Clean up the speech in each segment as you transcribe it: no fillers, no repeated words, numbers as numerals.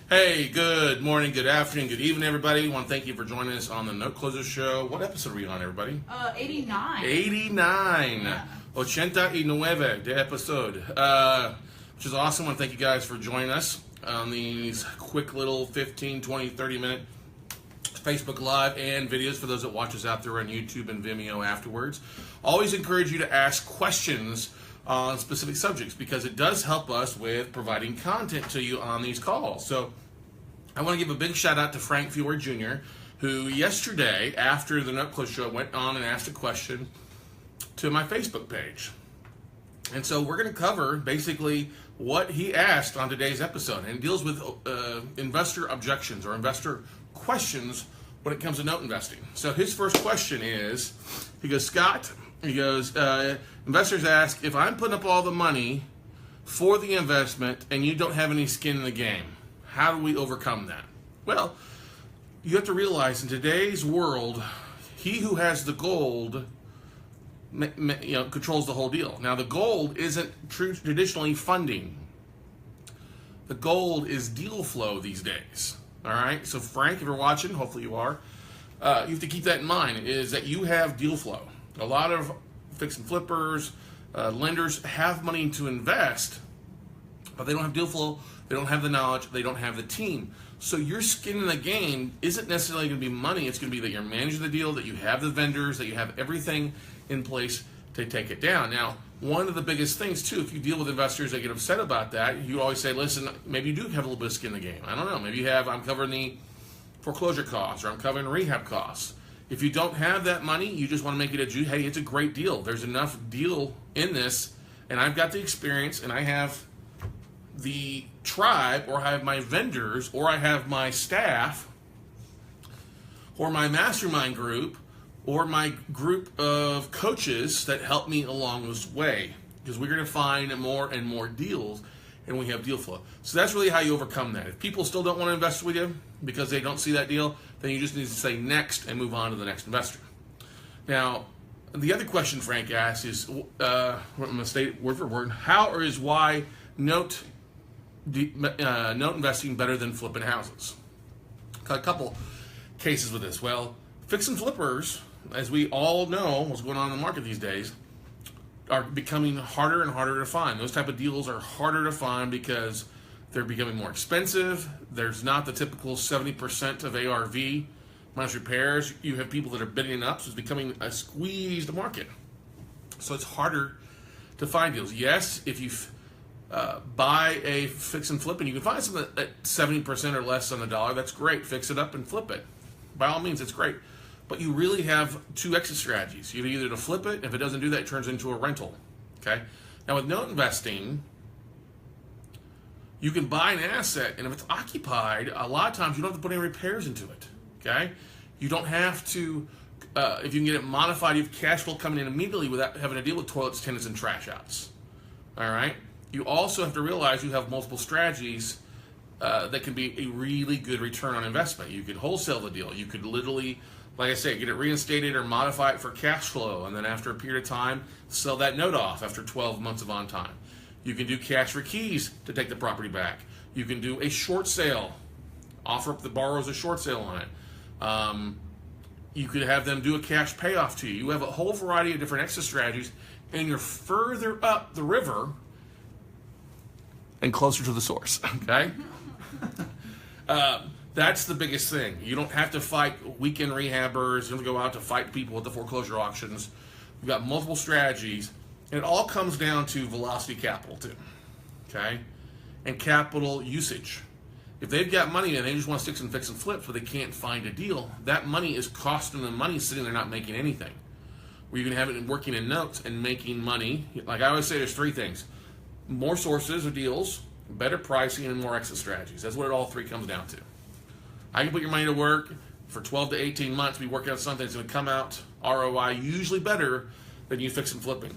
Hey, good morning, good afternoon, good evening, everybody. I want to thank you for joining us on the Note Closer Show. What episode are we on, everybody? 89. 89. Yeah. 89 de episode. Which is awesome. I want to thank you guys for joining us on these quick little 15, 20, 30-minute Facebook Live and videos for those that watch us out there on YouTube and Vimeo afterwards. Always encourage you to ask questions on specific subjects because it does help us with providing content to you on these calls. So I want to give a big shout out to Frank Fewer Jr., who yesterday, after the Note Close Show, went on and asked a question to my Facebook page. And so we're going to cover basically what he asked on today's episode. And it deals with investor objections or investor questions when it comes to note investing. So his first question is, he goes, Scott, investors ask, if I'm putting up all the money for the investment and you don't have any skin in the game, how do we overcome that? Well, you have to realize in today's world, he who has the gold controls the whole deal. Now, the gold isn't traditionally funding. The gold is deal flow these days. All right? So, Frank, if you're watching, hopefully you are, you have to keep that in mind, is that you have deal flow. A lot of fix and flippers, lenders have money to invest, but they don't have deal flow, they don't have the knowledge, they don't have the team. So your skin in the game isn't necessarily going to be money, it's going to be that you're managing the deal, that you have the vendors, that you have everything in place to take it down. Now, one of the biggest things too, if you deal with investors that get upset about that, you always say, listen, maybe you do have a little bit of skin in the game. I don't know, maybe you have, I'm covering the foreclosure costs, or I'm covering rehab costs. If you don't have that money, you just want to make it hey, it's a great deal. There's enough deal in this, and I've got the experience, and I have the tribe, or I have my vendors, or I have my staff, or my mastermind group, or my group of coaches that help me along this way. Because we're going to find more and more deals, and we have deal flow. So that's really how you overcome that. If people still don't want to invest with you because they don't see that deal, then you just need to say next and move on to the next investor. Now, the other question Frank asked is, I'm going to state word for word, how or is why note investing better than flipping houses? A couple cases with this. Well, fix and flippers, as we all know what's going on in the market these days, are becoming harder and harder to find. Those type of deals are harder to find because they're becoming more expensive. There's not the typical 70% of ARV minus repairs. You have people that are bidding up, so it's becoming a squeezed market. So it's harder to find deals. Yes, if you buy a fix and flip and you can find something at 70% or less on the dollar, that's great. Fix it up and flip it. By all means, it's great. But you really have two exit strategies. You have either to flip it, if it doesn't do that, it turns into a rental. Okay? Now with note investing, you can buy an asset, and if it's occupied, a lot of times you don't have to put any repairs into it. Okay? You don't have to, if you can get it modified, you have cash flow coming in immediately without having to deal with toilets, tenants, and trash outs. All right? You also have to realize you have multiple strategies that can be a really good return on investment. You could wholesale the deal. You could literally, like I say, get it reinstated or modify it for cash flow, and then after a period of time, sell that note off after 12 months of on time. You can do cash for keys to take the property back. You can do a short sale, offer up the borrowers a short sale on it. You could have them do a cash payoff to you. You have a whole variety of different exit strategies, and you're further up the river and closer to the source, okay? That's the biggest thing. You don't have to fight weekend rehabbers. You don't have to go out to fight people at the foreclosure auctions. You've got multiple strategies. And it all comes down to velocity capital too, okay? And capital usage. If they've got money and they just want to stick and fix and flips but they can't find a deal, that money is costing them money sitting there not making anything. Where you can have it working in notes and making money. Like I always say, there's three things. More sources of deals, better pricing, and more exit strategies. That's what it all three comes down to. I can put your money to work for 12 to 18 months. We work out something that's going to come out ROI usually better than you fix and flipping.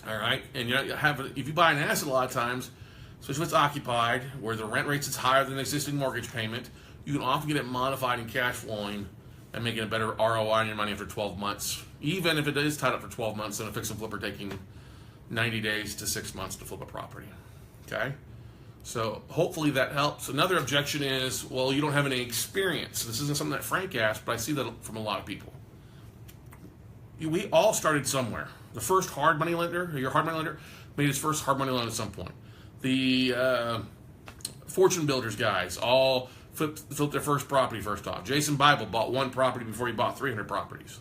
All right, and if you buy an asset a lot of times, especially if it's occupied, where the rent rates is higher than the existing mortgage payment, you can often get it modified and cash flowing and making a better ROI on your money after 12 months, even if it is tied up for 12 months than a fix and flipper taking 90 days to 6 months to flip a property. Okay, So hopefully that helps. Another objection is, well, you don't have any experience. This isn't something that Frank asked, but I see that from a lot of people. We all started somewhere. The first hard money lender, your hard money lender, made his first hard money loan at some point. The fortune builders guys all flipped their first property first off. Jason Bible bought one property before he bought 300 properties.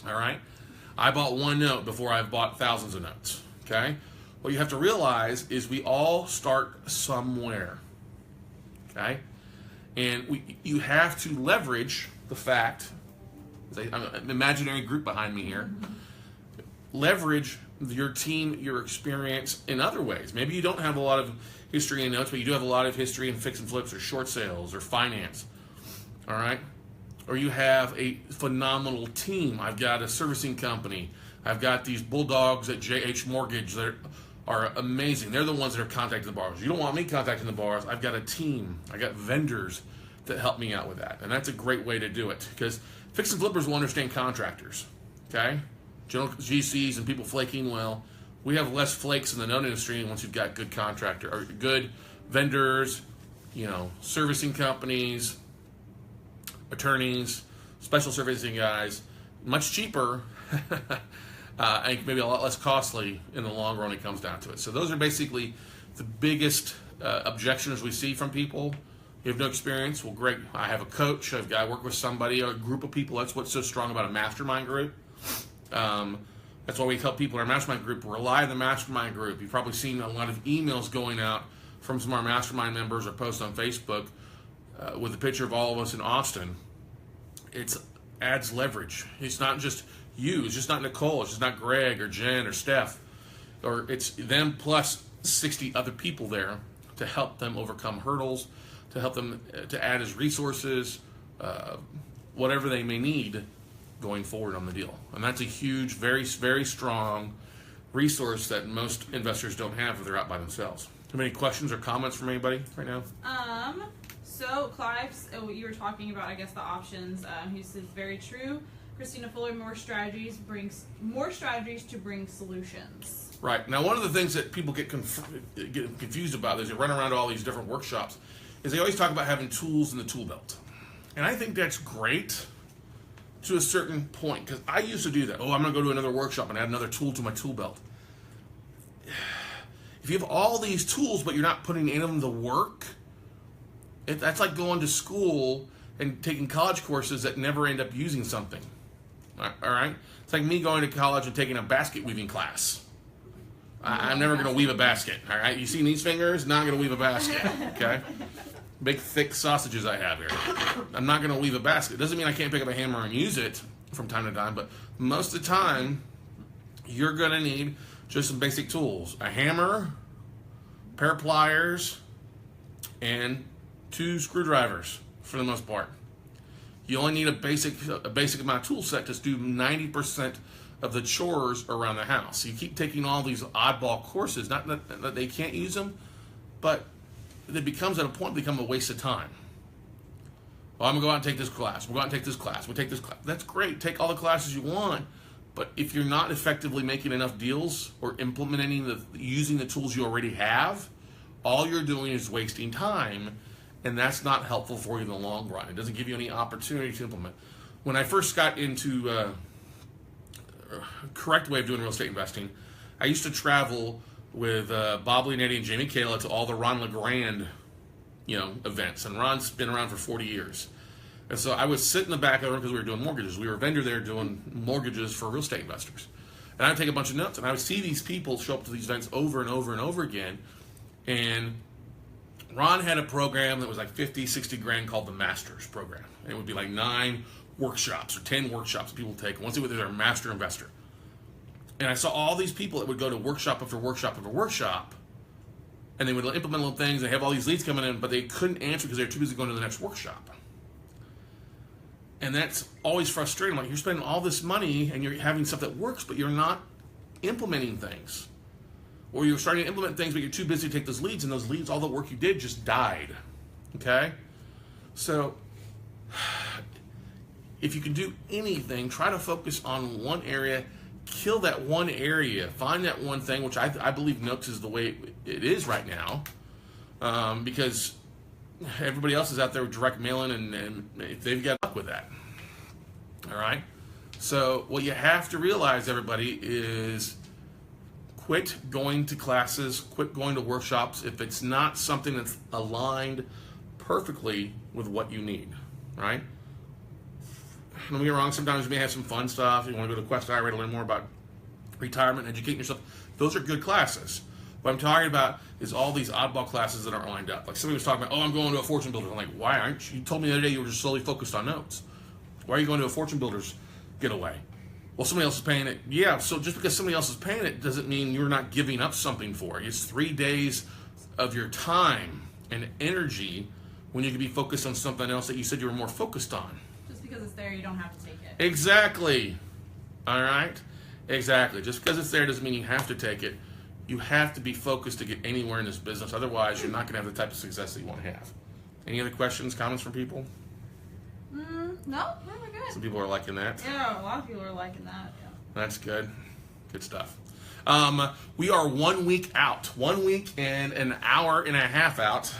All right? I bought one note before I bought thousands of notes. Okay? What you have to realize is we all start somewhere. Okay? And you have to leverage the fact, an imaginary group behind me here, leverage your team, your experience in other ways. Maybe you don't have a lot of history in notes, but you do have a lot of history in fix and flips or short sales or finance. All right? Or you have a phenomenal team. I've got a servicing company. I've got these bulldogs at JH Mortgage that are amazing. They're the ones that are contacting the borrowers. You don't want me contacting the borrowers. I've got a team. I got vendors that help me out with that. And that's a great way to do it, because fix and flippers will understand contractors. Okay? General GCs and people flaking, well, we have less flakes in the note industry once you've got good contractor or good vendors, servicing companies, attorneys, special servicing guys, much cheaper, and maybe a lot less costly in the long run when it comes down to it. So those are basically the biggest objections we see from people. You have no experience? Well, great. I have a coach. I work with somebody, a group of people. That's what's so strong about a mastermind group. That's why we help people in our mastermind group rely on the mastermind group. You've probably seen a lot of emails going out from some of our mastermind members or posts on Facebook with a picture of all of us in Austin. It adds leverage. It's not just you. It's just not Nicole. It's just not Greg or Jen or Steph. Or it's them plus 60 other people there to help them overcome hurdles, to help them to add as resources, whatever they may need going forward on the deal. And that's a huge, very, very strong resource that most investors don't have if they're out by themselves. Do you have any questions or comments from anybody right now? So Clive, you were talking about, I guess, the options. He says, very true. Christina Fuller, more strategies to bring solutions. Right. Now, one of the things that people get confused about is they run around to all these different workshops is they always talk about having tools in the tool belt. And I think that's great to a certain point, because I used to do that. Oh, I'm going to go to another workshop and add another tool to my tool belt. If you have all these tools but you're not putting any of them to work, that's like going to school and taking college courses that never end up using something. All right? It's like me going to college and taking a basket weaving class. I'm never going to weave a basket. All right? You see these fingers? Not going to weave a basket. Okay? Big, thick sausages I have here. I'm not going to weave a basket. Doesn't mean I can't pick up a hammer and use it from time to time, but most of the time, you're going to need just some basic tools. A hammer, a pair of pliers, and 2 screwdrivers for the most part. You only need a basic amount of tool set to do 90% of the chores around the house. You keep taking all these oddball courses, not that they can't use them, but it becomes at a point become a waste of time. Well, I'm gonna go out and take this class. We'll go out and take this class. We'll take this class. That's great. Take all the classes you want, but if you're not effectively making enough deals or implementing using the tools you already have, all you're doing is wasting time, and that's not helpful for you in the long run. It doesn't give you any opportunity to implement. When I first got into a correct way of doing real estate investing, I used to travel with Bob Leonetti and Jamie Kayla to all the Ron LeGrand, events. And Ron's been around for 40 years. And so I would sit in the back of the room because we were doing mortgages. We were a vendor there doing mortgages for real estate investors. And I would take a bunch of notes, and I would see these people show up to these events over and over and over again. And Ron had a program that was like 50, 60 grand called the Masters program. And it would be like 9 workshops or 10 workshops that people would take once they were their master investor. And I saw all these people that would go to workshop after workshop after workshop, and they would implement little things. They have all these leads coming in, but they couldn't answer because they were too busy going to the next workshop. And that's always frustrating. Like, you're spending all this money and you're having stuff that works, but you're not implementing things. Or you're starting to implement things, but you're too busy to take those leads, and those leads, all the work you did just died. Okay? So, if you can do anything, try to focus on one area. Kill that one area. Find that one thing, which I believe notes is the way it is right now. because everybody else is out there with direct mailing, and they've got luck with that. All right. So what you have to realize, everybody, is quit going to classes, quit going to workshops if it's not something that's aligned perfectly with what you need. Right? Don't get me wrong. Sometimes you may have some fun stuff. You want to go to Quest IRA to learn more about retirement, educating yourself. Those are good classes. What I'm talking about is all these oddball classes that aren't lined up. Like somebody was talking about, oh, I'm going to a fortune builder. I'm like, why aren't you? You told me the other day you were just solely focused on notes. Why are you going to a fortune builder's getaway? Well, somebody else is paying it. Yeah, so just because somebody else is paying it doesn't mean you're not giving up something for it. It's 3 days of your time and energy when you could be focused on something else that you said you were more focused on. Just because it's there, you don't have to take it. Exactly. All right? Exactly. Just because it's there doesn't mean you have to take it. You have to be focused to get anywhere in this business. Otherwise, you're not going to have the type of success that you want to have. Any other questions, comments from people? No, we're good. Some people are liking that. Yeah, a lot of people are liking that. Yeah. That's good. Good stuff. We are 1 week out. 1 week and an hour and a half out.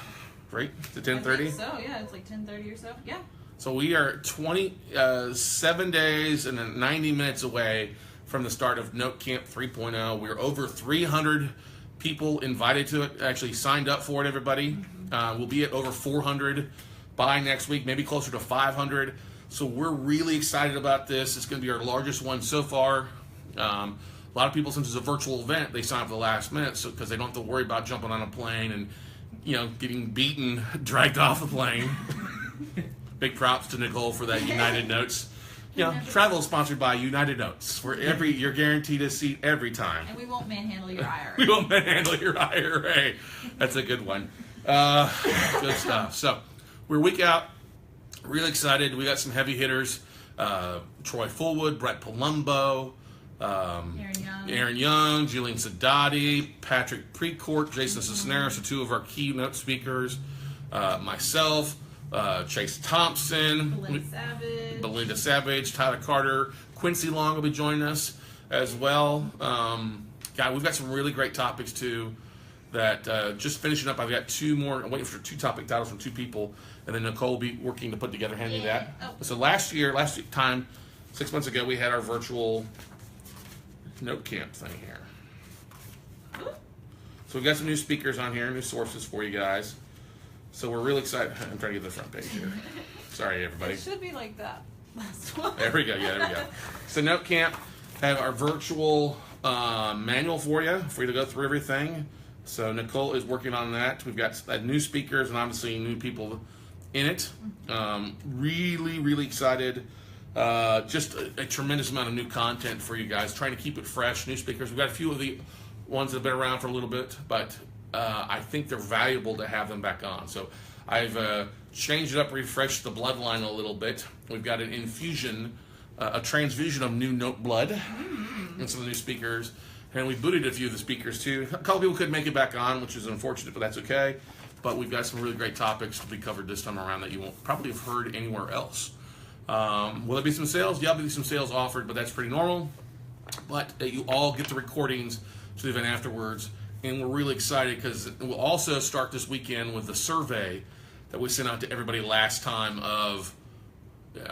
Right? To 10:30? So, yeah, it's like 10:30 or so. Yeah. So we are 27 days and 90 minutes away from the start of Note Camp 3.0. We're over 300 people invited to it, actually signed up for it, everybody. We'll be at over 400 by next week, maybe closer to 500. So we're really excited about this. It's going to be our largest one so far. A lot of people, since it's a virtual event, they sign up at the last minute because they don't have to worry about jumping on a plane and getting beaten, dragged off the plane. Big props to Nicole for that United Notes. Travel is sponsored by United Notes, where you're guaranteed a seat every time. And we won't manhandle your IRA. We won't manhandle your IRA. That's a good one. Good stuff. So we're a week out. Really excited. We got some heavy hitters. Troy Fullwood, Brett Palumbo, Aaron Young, Julian Sadati, Patrick Precourt, Jason Cisneros are two of our keynote speakers. Myself, Chase Thompson, Belinda Savage, Tyler Carter, Quincy Long will be joining us as well. We've got some really great topics too. That just finishing up, I've got two more. I'm waiting for 2 topic titles from 2 people, and then Nicole will be working to put together, hand me that. Oh. So last time, 6 months ago, we had our virtual Note Camp thing here. So we've got some new speakers on here, new sources for you guys. So we're really excited. I'm trying to get the front page here. Sorry, everybody. It should be like that last one. There we go. Yeah, there we go. So Note Camp have our virtual manual for you to go through everything. So Nicole is working on that. We've got new speakers and obviously new people in it. Really, really excited. Just a tremendous amount of new content for you guys. Trying to keep it fresh. New speakers. We've got a few of the ones that have been around for a little bit, but I think they're valuable to have them back on. So I've changed it up, refreshed the bloodline a little bit. We've got an infusion, a transfusion of new Note blood, and some of the new speakers. And we booted a few of the speakers too. A couple people couldn't make it back on, which is unfortunate, but that's okay. But we've got some really great topics to be covered this time around that you won't probably have heard anywhere else. Will there be some sales? Yeah, there'll be some sales offered, but that's pretty normal. But you all get the recordings to the event afterwards. And we're really excited because we'll also start this weekend with the survey that we sent out to everybody last time of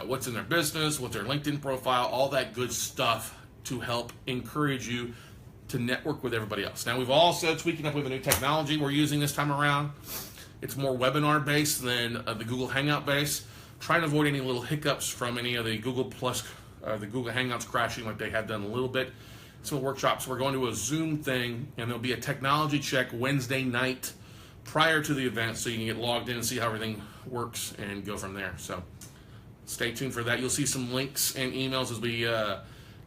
what's in their business, what's their LinkedIn profile, all that good stuff to help encourage you to network with everybody else. Now, we've also tweaking up with a new technology we're using this time around. It's more webinar based than the Google Hangout based. Trying to avoid any little hiccups from any of the Google Plus, the Google Hangouts crashing like they had done a little bit. Some workshops, we're going to a Zoom thing, and there'll be a technology check Wednesday night prior to the event so you can get logged in and see how everything works and go from there. So stay tuned for that. You'll see some links and emails as we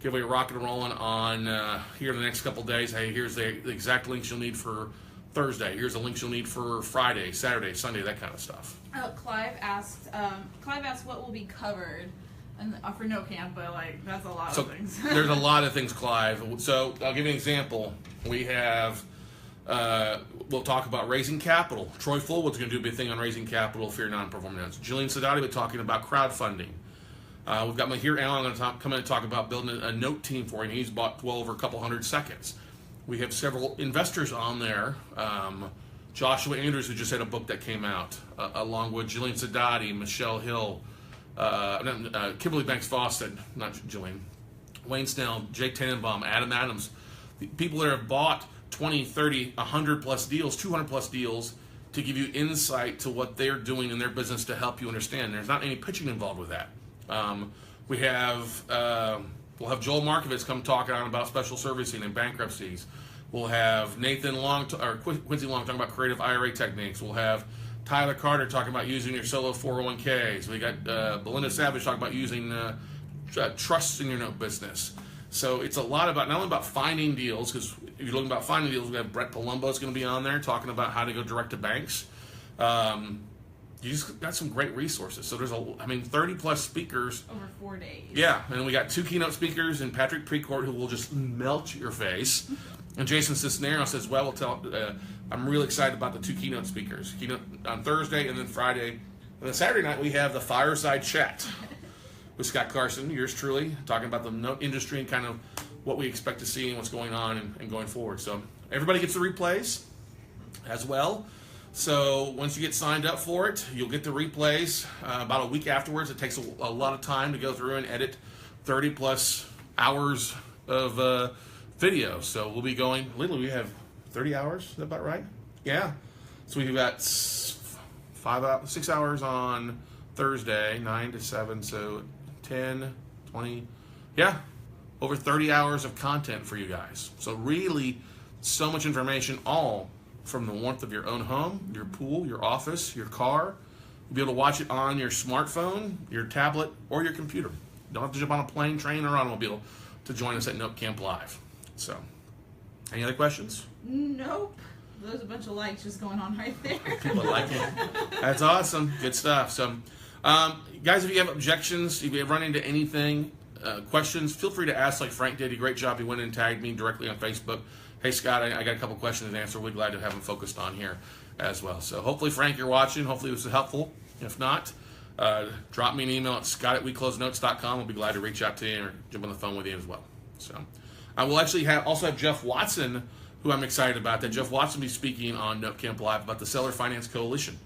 give away rocket and rolling on here in the next couple days. Hey, here's the exact links you'll need for Thursday. Here's the links you'll need for Friday, Saturday, Sunday, that kind of stuff. Clive asked what will be covered and for No Camp, but that's a lot of things. There's a lot of things, Clive. So I'll give you an example. We have we'll talk about raising capital. Troy Fullwood's going to do a big thing on raising capital for your non-performing notes. Julian Sadati will be talking about crowdfunding. We've got Mahir Allen going to come in and talk about building a note team for him. He's bought 12 or a couple hundred seconds. We have several investors on there Joshua Andrews, who just had a book that came out, along with Jillian Sadati, Michelle Hill, Kimberly Banks Fawcett, not Jillian, Wayne Snell, Jake Tannenbaum, Adam Adams, the people that have bought 20, 30, 100 plus deals, 200 plus deals to give you insight to what they're doing in their business to help you understand. There's not any pitching involved with that. We'll have Joel Markovitz come talking on about special servicing and bankruptcies. We'll have Nathan Long or Quincy Long talking about creative IRA techniques. We'll have Tyler Carter talking about using your solo 401ks. We got Belinda Savage talking about using trusts in your note business. So it's a lot about not only about finding deals, because if you're looking about finding deals, we have Brett Palumbo is going to be on there talking about how to go direct to banks. You just got some great resources. So there's 30 plus speakers over 4 days. Yeah, and we got 2 keynote speakers and Patrick Precourt, who will just melt your face. And Jason Cisneros as well. I'm really excited about the 2 keynote speakers. Keynote on Thursday and then Friday. And then Saturday night we have the Fireside Chat with Scott Carson, yours truly, talking about the note industry and kind of what we expect to see and what's going on and going forward. So everybody gets the replays as well. So once you get signed up for it, you'll get the replays about a week afterwards. It takes a lot of time to go through and edit 30 plus hours of video. So we'll be going, literally we have 30 hours, is that about right? Yeah. So we've got 6 hours on Thursday, 9 to 7, so 10, 20, yeah, over 30 hours of content for you guys. So really so much information, all from the warmth of your own home, your pool, your office, your car. You'll be able to watch it on your smartphone, your tablet, or your computer. You don't have to jump on a plane, train, or automobile to join us at Note Camp Live. So, any other questions? Nope. There's a bunch of likes just going on right there. People like it. That's awesome. Good stuff. So, guys, if you have objections, if you run into anything, questions, feel free to ask like Frank did. A great job. He went and tagged me directly on Facebook. Hey, Scott, I got a couple questions to answer. We're glad to have them focused on here as well. So hopefully, Frank, you're watching. Hopefully this was helpful. If not, drop me an email at scott@weclosenotes.com. We'll be glad to reach out to you or jump on the phone with you as well. So I will actually also have Jeff Watson, who I'm excited about. That Jeff Watson will be speaking on Note Camp Live about the Seller Finance Coalition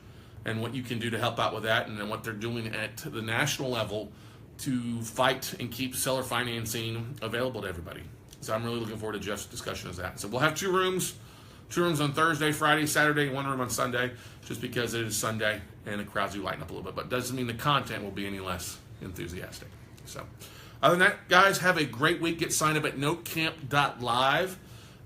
and what you can do to help out with that, and then what they're doing at the national level to fight and keep seller financing available to everybody. So I'm really looking forward to Jeff's discussion of that. So we'll have 2 rooms on Thursday, Friday, Saturday, 1 room on Sunday, just because it is Sunday and the crowds do lighten up a little bit. But it doesn't mean the content will be any less enthusiastic. So other than that, guys, have a great week. Get signed up at notecamp.live.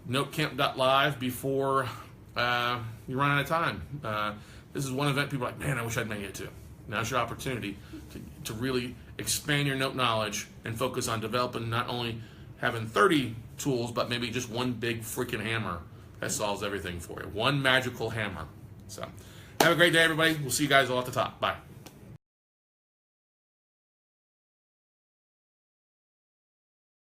Notecamp.live before you run out of time. This is one event people are like, man, I wish I'd made it to. Now's your opportunity to really expand your note knowledge and focus on developing not only having 30 tools, but maybe just one big freaking hammer that solves everything for you. One magical hammer. So have a great day, everybody. We'll see you guys all at the top. Bye.